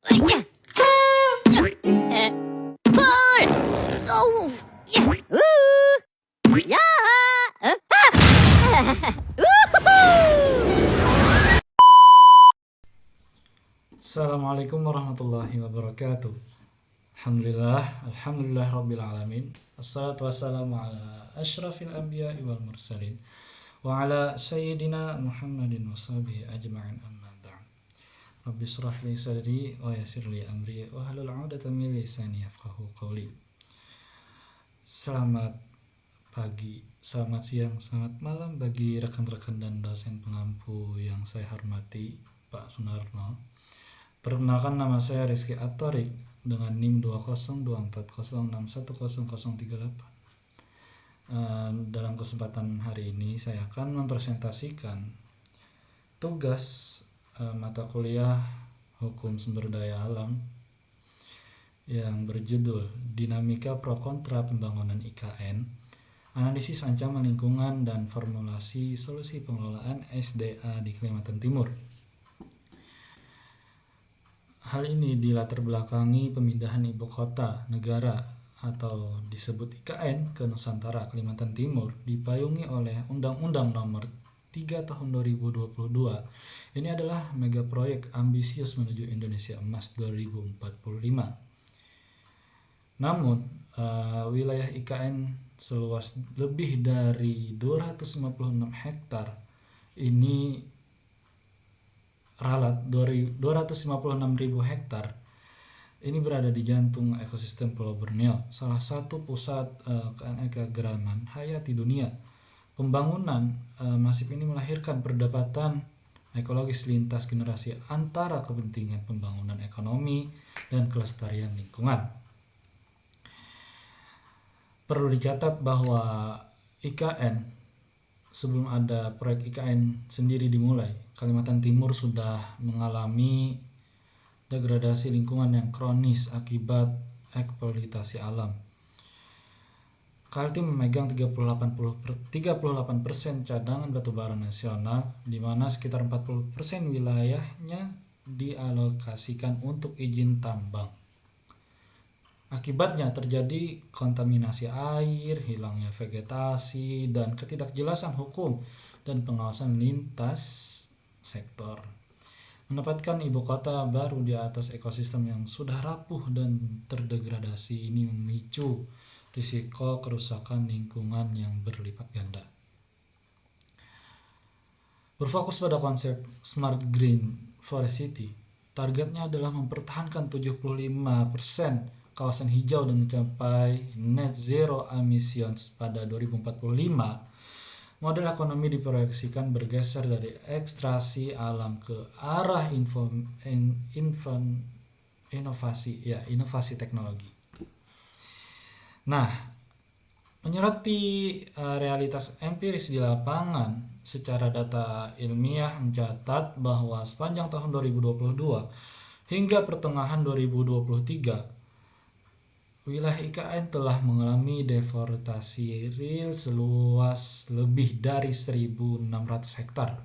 Pull! Oh! Ya! Assalamualaikum warahmatullahi wabarakatuh. Alhamdulillah rabbil alamin. Assalatu wassalamu ala asyrafil anbiya'i wal mursalin wa ala sayyidina Muhammadin wa sahbihi ajma'in, amma ba'd. Rabbi shrah li sadri wa yassir li amri wa hlul 'uqdatam min lisani yafqahu qawli. Selamat pagi, selamat siang, selamat malam bagi rekan-rekan dan dosen pengampu yang saya hormati, Pak Sunarno. Perkenalkan, nama saya Rizky Atorik dengan NIM 20206100038. Dalam kesempatan hari ini saya akan mempresentasikan tugas mata kuliah Hukum Sumber Daya Alam yang berjudul Dinamika Pro Kontra Pembangunan IKN, Analisis Ancaman Lingkungan dan Formulasi Solusi Pengelolaan SDA di Kalimantan Timur. Hal ini dilatar belakangi pemindahan ibu kota negara atau disebut IKN ke Nusantara, Kalimantan Timur, dipayungi oleh Undang-Undang Nomor 3 Tahun 2022. Ini adalah mega proyek ambisius menuju Indonesia Emas 2045. Namun, wilayah IKN seluas lebih dari 256 hektar ini ralat 256.000 hektar ini berada di jantung ekosistem Pulau Borneo, salah satu pusat keanekaragaman hayati dunia. Pembangunan masif ini melahirkan perdebatan ekologis lintas generasi antara kepentingan pembangunan ekonomi dan kelestarian lingkungan. Perlu dicatat bahwa IKN, sebelum ada proyek IKN sendiri dimulai, Kalimantan Timur sudah mengalami degradasi lingkungan yang kronis akibat eksploitasi alam. Kaltim memegang 38% cadangan batubara nasional, di mana sekitar 40% wilayahnya dialokasikan untuk izin tambang. Akibatnya terjadi kontaminasi air, hilangnya vegetasi, dan ketidakjelasan hukum dan pengawasan lintas sektor. Menempatkan ibu kota baru di atas ekosistem yang sudah rapuh dan terdegradasi ini memicu risiko kerusakan lingkungan yang berlipat ganda. Berfokus pada konsep Smart Green Forest City, targetnya adalah mempertahankan 75% kawasan hijau dan mencapai net zero emissions pada 2045. Model ekonomi diproyeksikan bergeser dari ekstraksi alam ke arah inovasi teknologi. Nah, menyoroti realitas empiris di lapangan, secara data ilmiah mencatat bahwa sepanjang tahun 2022 hingga pertengahan 2023, wilayah IKN telah mengalami deforestasi real seluas lebih dari 1.600 hektar.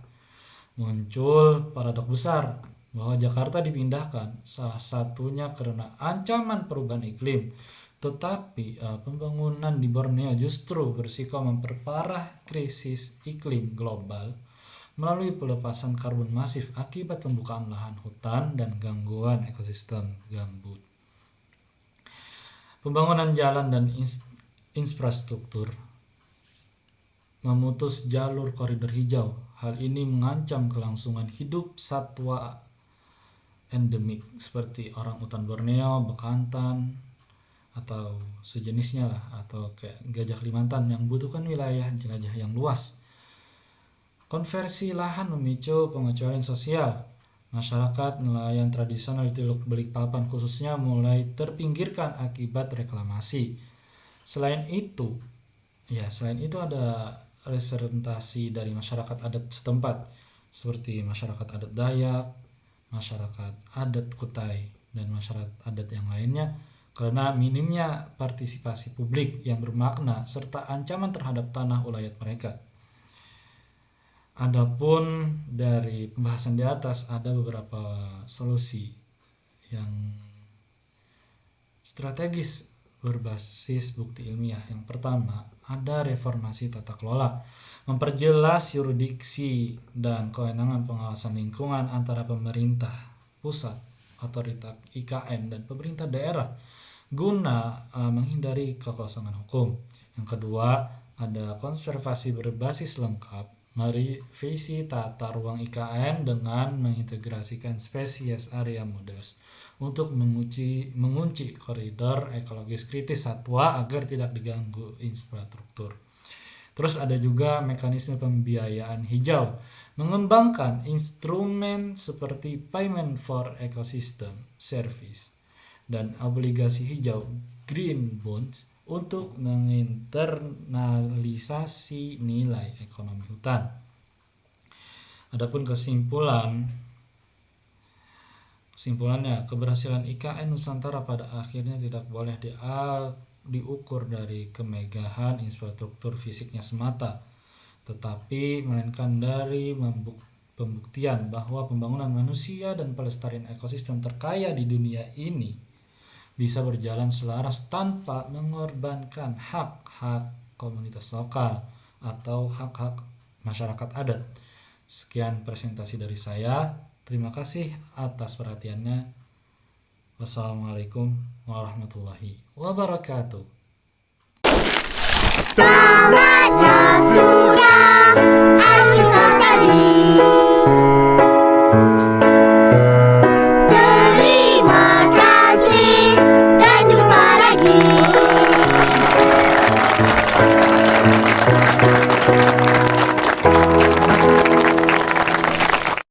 Muncul paradok besar bahwa Jakarta dipindahkan, salah satunya karena ancaman perubahan iklim. Tetapi pembangunan di Borneo justru berisiko memperparah krisis iklim global melalui pelepasan karbon masif akibat pembukaan lahan hutan dan gangguan ekosistem gambut. Pembangunan jalan dan infrastruktur, memutus jalur koridor hijau. Hal ini mengancam kelangsungan hidup satwa endemik seperti orang utan Borneo, bekantan, atau sejenisnya lah, atau kayak gajah Kalimantan yang membutuhkan wilayah jelajah yang luas. Konversi lahan memicu pengecualian sosial. Masyarakat nelayan tradisional di Teluk Balikpapan khususnya mulai terpinggirkan akibat reklamasi. Selain itu ada representasi dari masyarakat adat setempat seperti masyarakat adat Dayak, masyarakat adat Kutai, dan masyarakat adat yang lainnya karena minimnya partisipasi publik yang bermakna serta ancaman terhadap tanah ulayat mereka. Adapun dari pembahasan di atas ada beberapa solusi yang strategis berbasis bukti ilmiah. Yang pertama, ada reformasi tata kelola, memperjelas yurisdiksi dan kewenangan pengawasan lingkungan antara pemerintah pusat, otoritas IKN, dan pemerintah daerah guna menghindari kekosongan hukum. Yang kedua, ada konservasi berbasis lengkap, merevisi tata ruang IKN dengan mengintegrasikan spesies area models untuk mengunci koridor ekologis kritis satwa agar tidak diganggu infrastruktur. Terus ada juga mekanisme pembiayaan hijau, mengembangkan instrumen seperti Payment for Ecosystem Service dan obligasi hijau Green Bonds untuk menginternalisasi nilai ekonomi hutan. Adapun kesimpulannya, keberhasilan IKN Nusantara pada akhirnya tidak boleh diukur dari kemegahan infrastruktur fisiknya semata, tetapi melainkan dari pembuktian bahwa pembangunan manusia dan pelestarian ekosistem terkaya di dunia ini bisa berjalan selaras tanpa mengorbankan hak-hak komunitas lokal atau hak-hak masyarakat adat. Sekian presentasi dari saya. Terima kasih atas perhatiannya. Wassalamualaikum warahmatullahi wabarakatuh. Sahabatnya sudah Akhir sekali